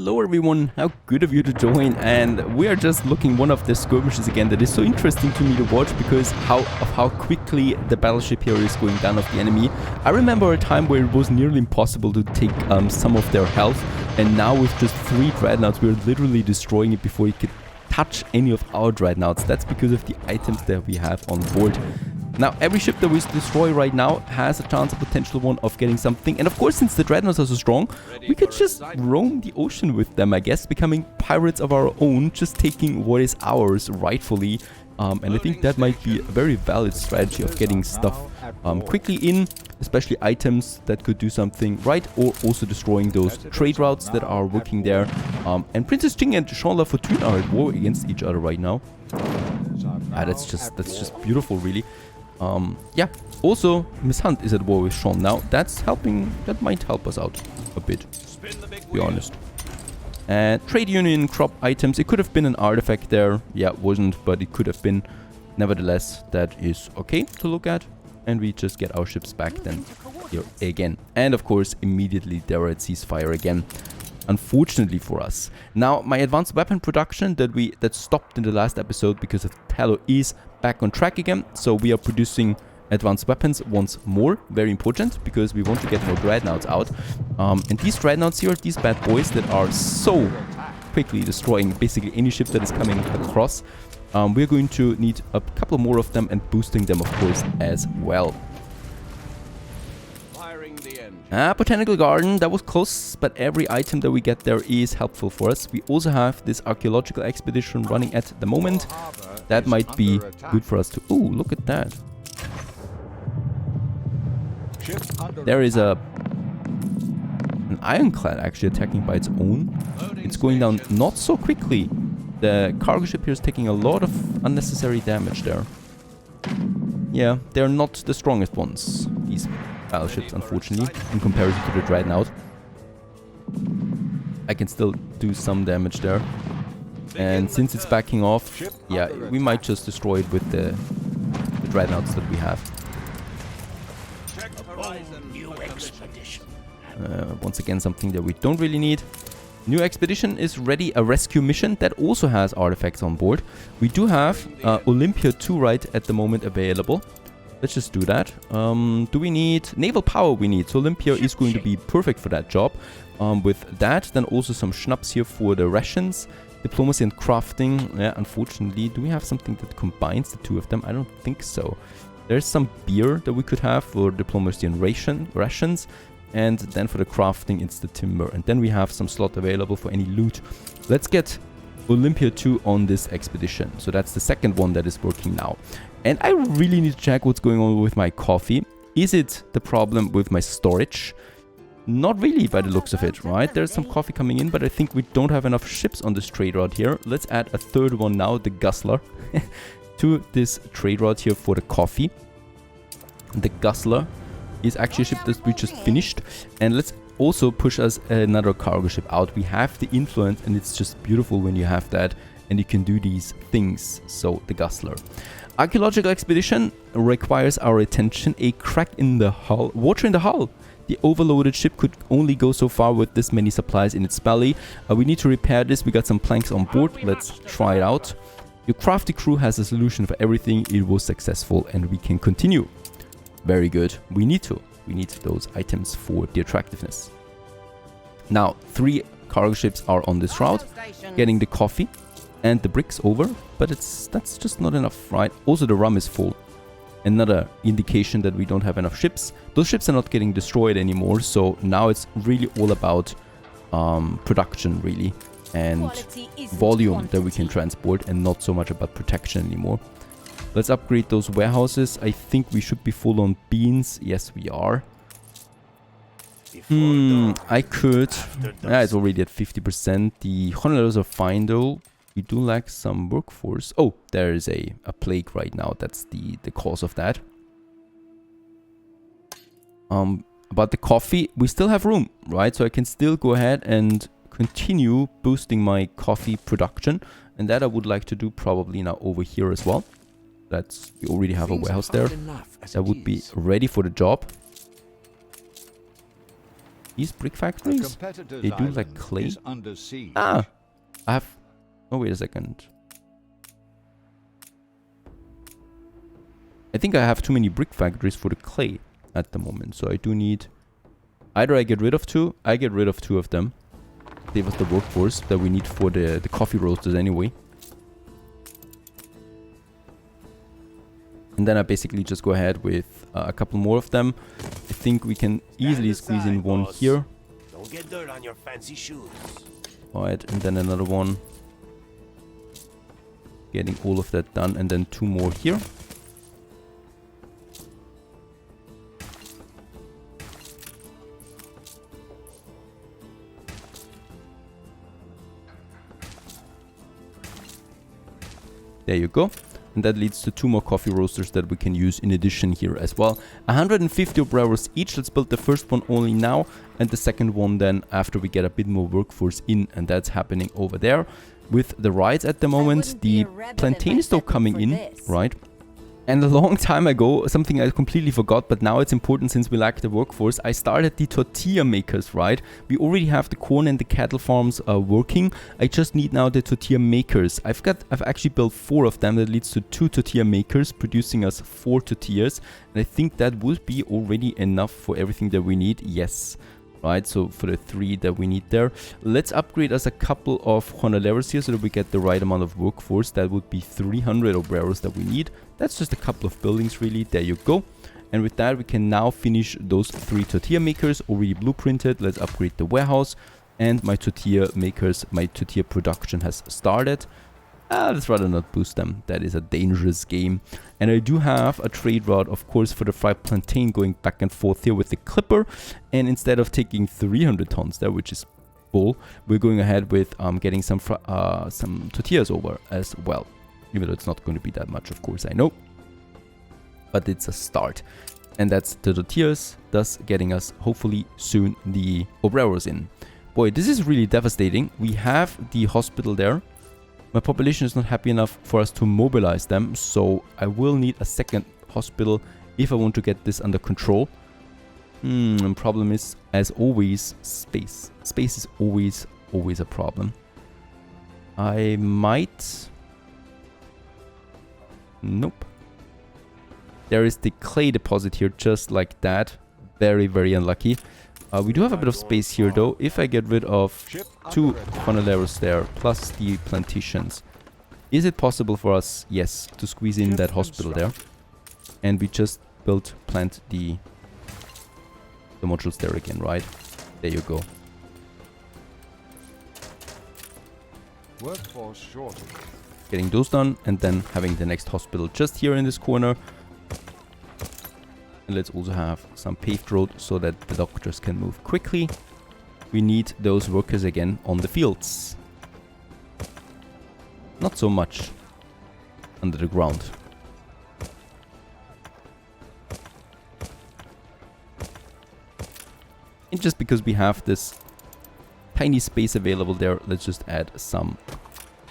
Hello everyone, how good of you to join, and we are just looking one of the skirmishes again that is so interesting to me to watch because how quickly the battleship here is going down of the enemy. I remember a time where it was nearly impossible to take some of their health, and now with just 3 dreadnoughts we're literally destroying it before it could touch any of our dreadnoughts. That's because of the items that we have on board. Now, every ship that we destroy right now has a chance, a potential one, of getting something. And of course, since the dreadnoughts are so strong, we could just roam the ocean with them, I guess, becoming pirates of our own, just taking what is ours rightfully. And I think that might be a very valid strategy of getting stuff quickly in, especially items that could do something right, or also destroying those trade routes that are working there. And Princess Jing and Jean La Fortune are at war against each other right now. That's just beautiful, really. Yeah, also Miss Hunt is at war with Sean now. That's helping, that might help us out a bit, to be honest. Trade union, crop items, it could have been an artifact there. Yeah, it wasn't, but it could have been. Nevertheless, that is okay to look at. And we just get our ships back then here again. And of course, immediately they're at ceasefire again. Unfortunately for us. Now, my advanced weapon production that stopped in the last episode because of Tallow is back on track again. So we are producing advanced weapons once more. Very important, because we want to get more dreadnoughts out. And these dreadnoughts here, these bad boys that are so quickly destroying basically any ship that is coming across, we're going to need a couple more of them and boosting them, of course, as well. Botanical garden, that was close, but every item that we get there is helpful for us. We also have this archaeological expedition running at the moment. That might be good for us to... Ooh, look at that. There is an ironclad actually attacking by its own. It's going down not so quickly. The cargo ship here is taking a lot of unnecessary damage there. Yeah, they're not the strongest ones, these battleships, unfortunately, in comparison to the dreadnought. I can still do some damage there. And since it's backing off, yeah, we might just destroy it with the dreadnoughts that we have. Once again, something that we don't really need. New expedition is ready, a rescue mission that also has artifacts on board. We do have Olympia 2 right at the moment available. Let's just do that. Do we need naval power? We need. So Olympia is going to be perfect for that job. With that, then also some schnapps here for the rations. Diplomacy and crafting. Yeah, unfortunately, do we have something that combines the two of them? I don't think so. There's some beer that we could have for diplomacy and rations. And then for the crafting, it's the timber. And then we have some slot available for any loot. Let's get Olympia 2 on this expedition. So that's the second one that is working now. And I really need to check what's going on with my coffee. Is it the problem with my storage? Not really by the looks of it, right? There's some coffee coming in, but I think we don't have enough ships on this trade route here. Let's add a third one now, the Guzzler, to this trade route here for the coffee. The Guzzler is actually a ship that we just finished. And let's also push us another cargo ship out. We have the influence, and it's just beautiful when you have that and you can do these things. So the Guzzler. Archaeological expedition requires our attention. A crack in the hull. Water in the hull. The overloaded ship could only go so far with this many supplies in its belly. We need to repair this. We got some planks on board. Let's try it out. Your crafty crew has a solution for everything. It was successful and we can continue. Very good. We need those items for the attractiveness. Now, 3 cargo ships are on this route, getting the coffee and the bricks over, but that's just not enough, right? Also, the rum is full. Another indication that we don't have enough ships. Those ships are not getting destroyed anymore, so now it's really all about production, really, and volume that we can transport, and not so much about protection anymore. Let's upgrade those warehouses. I think we should be full on beans. Yes, we are. I could. Yeah, it's already at 50%. The $100 are fine though. We do lack some workforce. Oh, there is a plague right now. That's the cause of that. About the coffee, we still have room, right? So I can still go ahead and continue boosting my coffee production. And that I would like to do probably now over here as well. We already have a warehouse there. That would be ready for the job. These brick factories, they do like clay. Ah, I have... Oh, wait a second. I think I have too many brick factories for the clay at the moment. So I do need... Either I get rid of two, I get rid of two of them. Save us the workforce that we need for the coffee roasters anyway. And then I basically just go ahead with a couple more of them. I think we can easily squeeze in one here. Don't get dirt on your fancy shoes. Alright, and then another one. Getting all of that done, and then two more here. There you go. And that leads to two more coffee roasters that we can use in addition here as well. 150 operators each. Let's build the first one only now. And the second one then after we get a bit more workforce in. And that's happening over there. With the rides at the moment, the plantain is still coming in, right? And a long time ago, something I completely forgot, but now it's important since we lack the workforce, I started the tortilla makers, right? We already have the corn and the cattle farms working. I just need now the tortilla makers. I've actually built 4 of them. That leads to 2 tortilla makers, producing us 4 tortillas. And I think that would be already enough for everything that we need. Yes. Right, so for the 3 that we need there, let's upgrade us a couple of jornaleros here so that we get the right amount of workforce. That would be 300 obreros that we need. That's just a couple of buildings really. There you go. And with that we can now finish those 3 tortilla makers already blueprinted. Let's upgrade the warehouse, and my tortilla makers, my tortilla production has started. Let's rather not boost them. That is a dangerous game. And I do have a trade route, of course, for the fried plantain going back and forth here with the clipper. And instead of taking 300 tons there, which is bull, we're going ahead with getting some tortillas over as well. Even though it's not going to be that much, of course, I know. But it's a start. And that's the tortillas, thus getting us, hopefully, soon the obreros in. Boy, this is really devastating. We have the hospital there. My population is not happy enough for us to mobilize them, so I will need a second hospital if I want to get this under control. Problem is, as always, space. Space is always a problem. I might... Nope. There is the clay deposit here, just like that. Very, very unlucky. We do have a bit of space here though. If I get rid of 2 jornaleros there, plus the plantations, is it possible for us, yes, to squeeze in that hospital there? And we just plant the modules there again, right? There you go. Workforce shortage. Getting those done, and then having the next hospital just here in this corner. And let's also have some paved road so that the doctors can move quickly. We need those workers again on the fields. Not so much under the ground. And just because we have this tiny space available there, let's just add some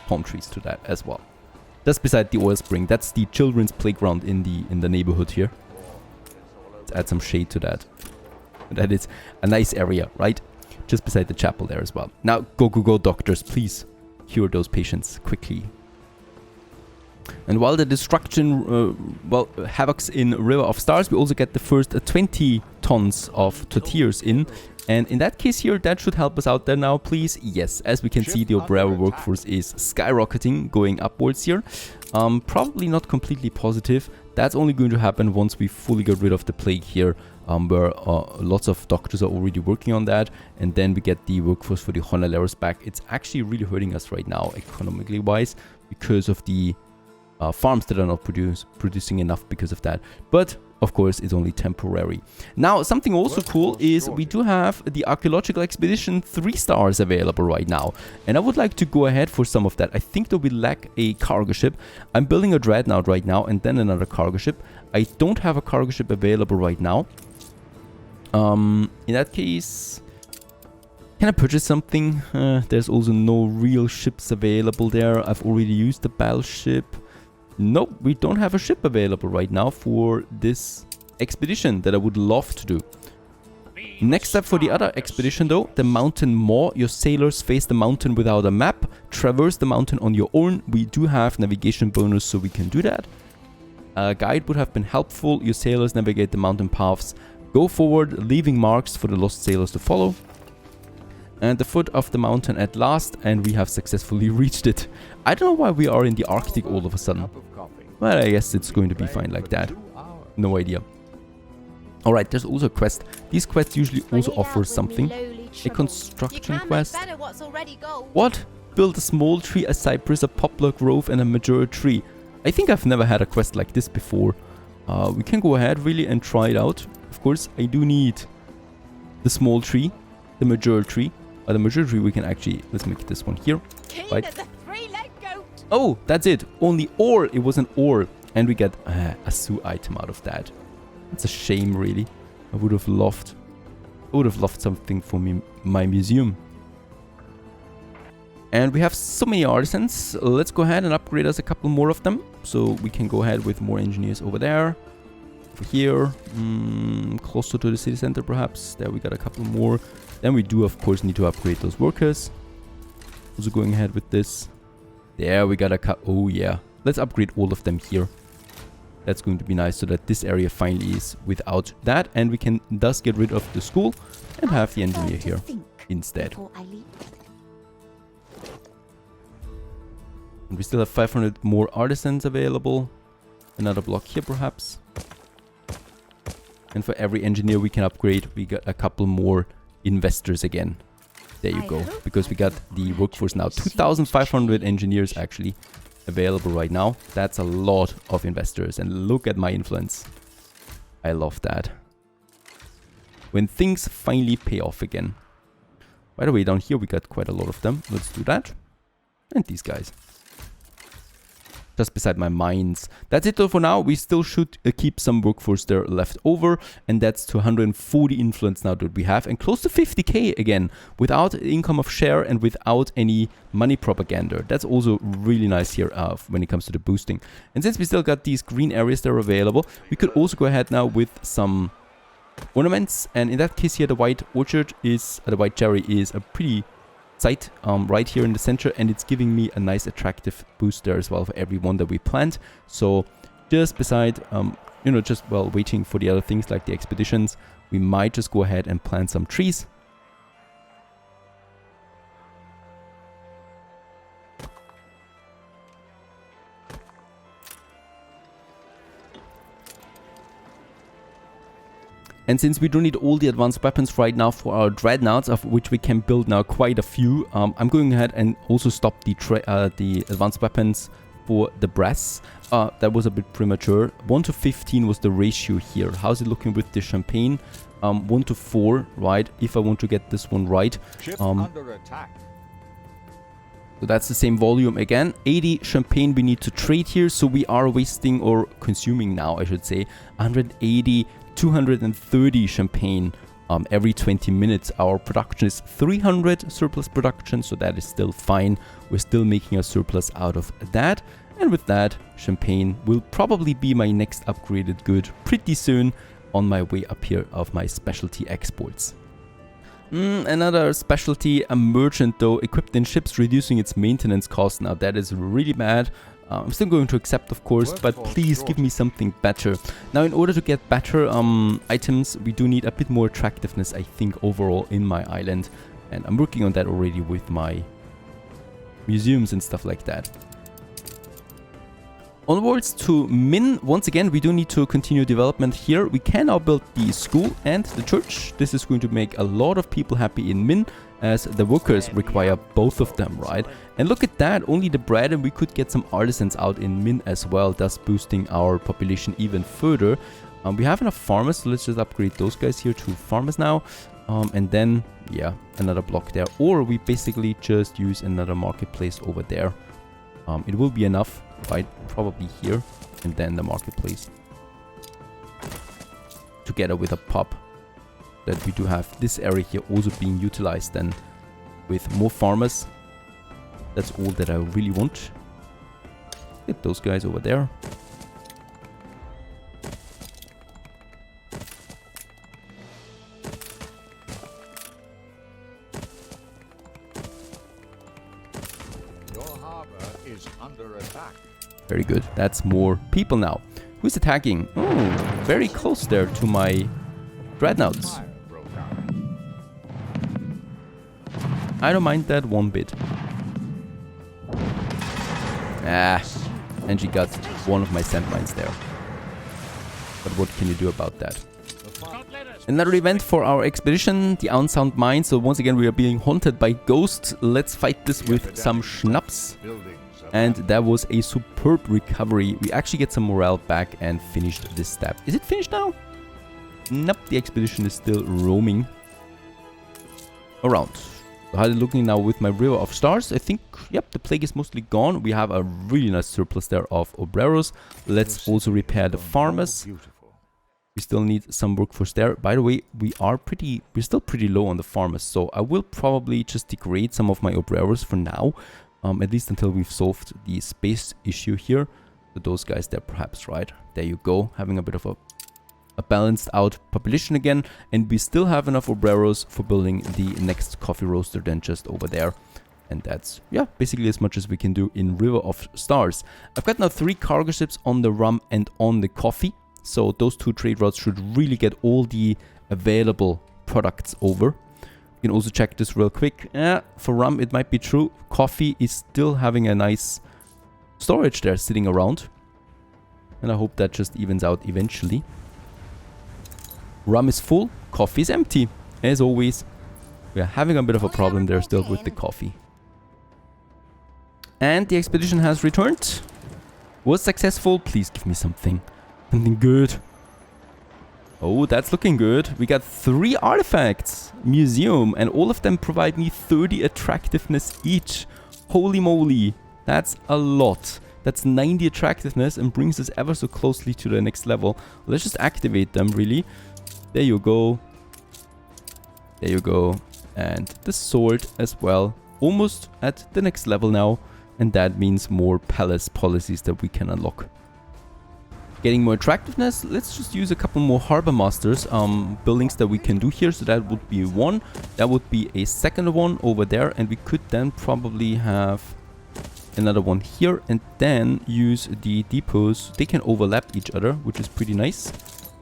palm trees to that as well. That's beside the oil spring. That's the children's playground in the neighborhood here. Let's add some shade to that. That is a nice area, right? Just beside the chapel there as well. Now, go, doctors, please cure those patients quickly. And while the destruction, havocs in River of Stars, we also get the first 20 tons of tortillas in. And in that case here, that should help us out there now, please. Yes, as we can see, the obrero workforce is skyrocketing, going upwards here. Probably not completely positive. That's only going to happen once we fully get rid of the plague here, where lots of doctors are already working on that. And then we get the workforce for the jornaleros back. It's actually really hurting us right now, economically wise, because of the farms that are not producing enough because of that. But of course, it's only temporary. Now, something also cool is we do have the archaeological expedition 3 stars available right now. And I would like to go ahead for some of that. I think that we lack a cargo ship. I'm building a dreadnought right now and then another cargo ship. I don't have a cargo ship available right now. In that case, can I purchase something? There's also no real ships available there. I've already used the battleship. Nope, we don't have a ship available right now for this expedition that I would love to do. Next step for the other expedition though, the mountain maw. Your sailors face the mountain without a map, traverse the mountain on your own. We do have navigation bonus, so we can do that. A guide would have been helpful. Your sailors navigate the mountain paths, go forward, leaving marks for the lost sailors to follow. And the foot of the mountain at last, and we have successfully reached it. I don't know why we are in the Arctic all of a sudden. Well, I guess it's going to be fine like that. No idea. Alright, there's also a quest. These quests usually also offer something. A construction quest. What? Build a small tree, a cypress, a poplar grove, and a mature tree. I think I've never had a quest like this before. We can go ahead really and try it out. Of course, I do need the small tree, the mature tree. The mature tree we can actually... Let's make this one here. Right. Oh, that's it. Only ore. It was an ore. And we get a zoo item out of that. It's a shame, really. I would have loved something for my museum. And we have so many artisans. Let's go ahead and upgrade us a couple more of them. So we can go ahead with more engineers over there. Over here. Closer to the city center, perhaps. There we got a couple more. Then we do, of course, need to upgrade those workers. Also going ahead with this. There we got a couple. Oh, yeah. Let's upgrade all of them here. That's going to be nice so that this area finally is without that. And we can thus get rid of the school and have the engineer here instead. And we still have 500 more artisans available. Another block here perhaps. And for every engineer we can upgrade, we got a couple more investors again. There you go. Because we got the workforce now. 2,500 engineers actually available right now. That's a lot of investors, and look at my influence. I love that. When things finally pay off again. By the way, down here we got quite a lot of them. Let's do that. And these guys. Just beside my mines. That's it though for now. We still should keep some workforce there left over. And that's 240 influence now that we have. And close to 50k again. Without income of share and without any money propaganda. That's also really nice here when it comes to the boosting. And since we still got these green areas that are available, we could also go ahead now with some ornaments. And in that case here, the white orchard is, the white cherry is a pretty site right here in the center, and it's giving me a nice attractive boost there as well for every one that we plant. So just beside you know, just while waiting for the other things like the expeditions, we might just go ahead and plant some trees. And since we don't need all the advanced weapons right now for our dreadnoughts, of which we can build now quite a few, I'm going ahead and also stop the advanced weapons for the brass. That was a bit premature. 1 to 15 was the ratio here. How's it looking with the champagne? 1 to 4, right? If I want to get this one right. Under attack. So that's the same volume again. 80 champagne we need to trade here. So we are wasting, or consuming now, I should say, 180 230 champagne every 20 minutes. Our production is 300 surplus production, so that is still fine. We're still making a surplus out of that. And with that, champagne will probably be my next upgraded good pretty soon on my way up here of my specialty exports. Another specialty, a merchant though, equipped in ships, reducing its maintenance cost. Now that is really bad. I'm still going to accept, of course, but please give me something better. Now, in order to get better items, we do need a bit more attractiveness, I think, overall in my island. And I'm working on that already with my museums and stuff like that. Onwards to Min. Once again, we do need to continue development here. We can now build the school and the church. This is going to make a lot of people happy in Min, as the workers require both of them, right? And look at that, only the bread, and we could get some artisans out in Min as well, thus boosting our population even further. We have enough farmers, so let's just upgrade those guys here to farmers now. And then, yeah, another block there. Or we basically just use another marketplace over there. It will be enough, right? Probably here, and then the marketplace. Together with a pub. That we do have this area here also being utilized then with more farmers. That's all that I really want. Get those guys over there. Very good. That's more people now. Who's attacking? Oh, very close there to my dreadnoughts. I don't mind that one bit. Ah, and she got one of my sand mines there. But what can you do about that? Another event for our expedition, the unsound mine. So once again we are being haunted by ghosts. Let's fight this with some schnapps. And that was a superb recovery. We actually get some morale back and finished this step. Is it finished now? Nope, the expedition is still roaming around. So how are they looking now with my River of Stars? I think, yep, the plague is mostly gone. We have a really nice surplus there of obreros. Let's also repair the farmers. We still need some workforce there. By the way, we're still pretty low on the farmers. So I will probably just degrade some of my obreros for now. At least until we've solved the space issue here. So those guys there perhaps, right? There you go. Having a bit of a balanced out population again. And we still have enough obreros for building the next coffee roaster than just over there. And that's, yeah, basically as much as we can do in River of Stars. I've got now 3 cargo ships on the rum and on the coffee. So those 2 trade routes should really get all the available products over. You can also check this real quick. For rum, it might be true. Coffee is still having a nice storage there sitting around. And I hope that just evens out eventually. Rum is full. Coffee is empty. As always, we are having a bit of a problem there still with the coffee. And the expedition has returned. Was successful. Please give me something. Something good. Oh, that's looking good. We got 3 artifacts. Museum. And all of them provide me 30 attractiveness each. Holy moly. That's a lot. That's 90 attractiveness and brings us ever so closely to the next level. Let's just activate them, really. There you go. There you go. And the sword as well. Almost at the next level now. And that means more palace policies that we can unlock. Getting more attractiveness, let's just use a couple more harbor masters buildings that we can do here. So that would be one, that would be a second one over there, and we could then probably have another one here and then use the depots. They can overlap each other, which is pretty nice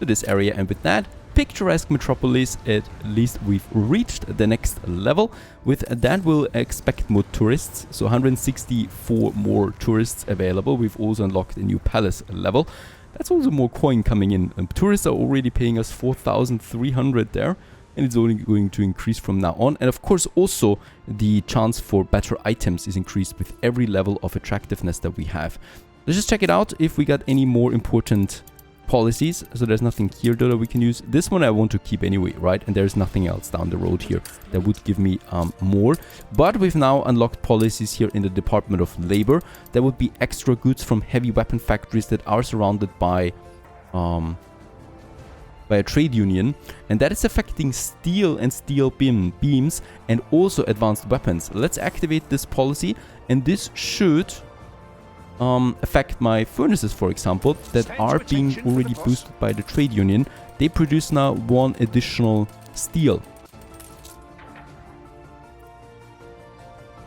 to this area. And with that, picturesque metropolis, at least we've reached the next level. With that, we'll expect more tourists. So 164 more tourists available. We've also unlocked a new palace level. That's also more coin coming in. Tourists are already paying us 4,300 there. And it's only going to increase from now on. And of course, also the chance for better items is increased with every level of attractiveness that we have. Let's just check it out if we got any more important policies. So there's nothing here though that we can use. This one I want to keep anyway, right? And there's nothing else down the road here that would give me more. But we've now unlocked policies here in the Department of Labor. There would be extra goods from heavy weapon factories that are surrounded by a trade union, and that is affecting steel and steel beams and also advanced weapons. Let's activate this policy, and this should affect my furnaces, for example, that are being already boosted by the trade union. They produce now 1 additional steel.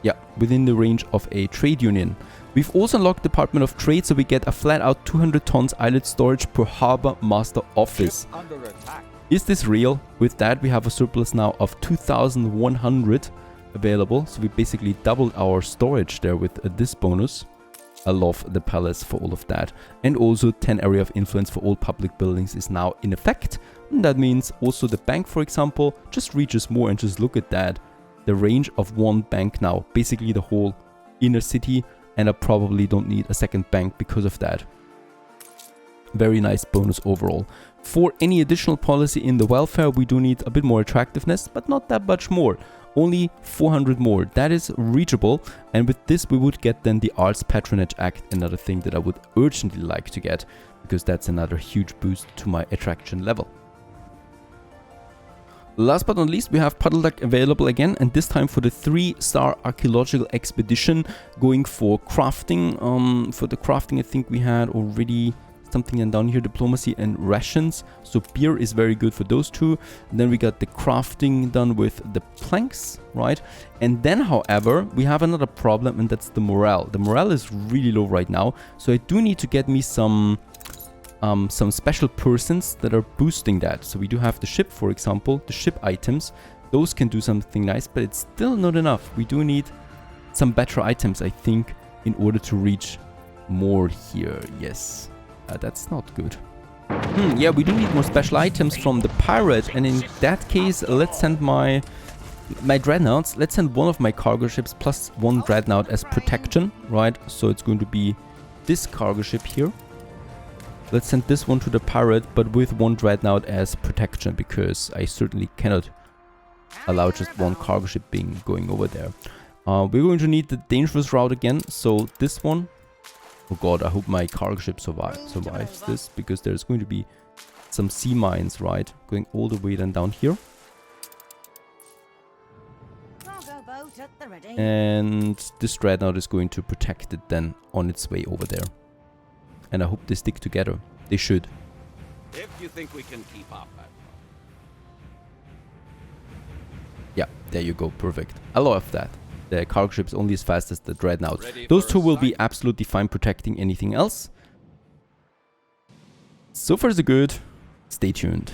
Yeah, within the range of a trade union. We've also unlocked Department of Trade, so we get a flat out 200 tons islet storage per harbor master office. Is this real? With that, we have a surplus now of 2,100 available. So we basically doubled our storage there with this bonus. I love the palace for all of that. And also 10 area of influence for all public buildings is now in effect. And that means also the bank, for example, just reaches more. And just look at that. The range of 1 bank now. Basically the whole inner city. And I probably don't need a second bank because of that. Very nice bonus overall. For any additional policy in the welfare, we do need a bit more attractiveness, but not that much more. Only 400 more. That is reachable. And with this, we would get then the Arts Patronage Act, another thing that I would urgently like to get, because that's another huge boost to my attraction level. Last but not least, we have Puddle Duck available again, and this time for the 3-star archaeological expedition, going for crafting. For the crafting, I think we had already something and down here, diplomacy and rations. So beer is very good for those two. And then we got the crafting done with the planks, right? And then, however, we have another problem, and that's the morale. The morale is really low right now. So I do need to get me some special persons that are boosting that. So we do have the ship, for example, the ship items. Those can do something nice, but it's still not enough. We do need some better items, I think, in order to reach more here. Yes, that's not good. Yeah, we do need more special items from the pirate, and in that case, let's send my dreadnoughts. Let's send one of my cargo ships plus one dreadnought as protection, right? So it's going to be this cargo ship here. Let's send this one to the pirate, but with one dreadnought as protection, because I certainly cannot allow just one cargo ship going over there. We're going to need the dangerous route again, so this one. Oh god, I hope my cargo ship survives this, because there's going to be some sea mines, right? Going all the way then down here. And this dreadnought is going to protect it then on its way over there. And I hope they stick together. They should. If you think we can keep up. Yeah, there you go. Perfect. I love that. The cargo ship's only as fast as the dreadnought. Those two will be absolutely fine protecting anything else. So far so good. Stay tuned.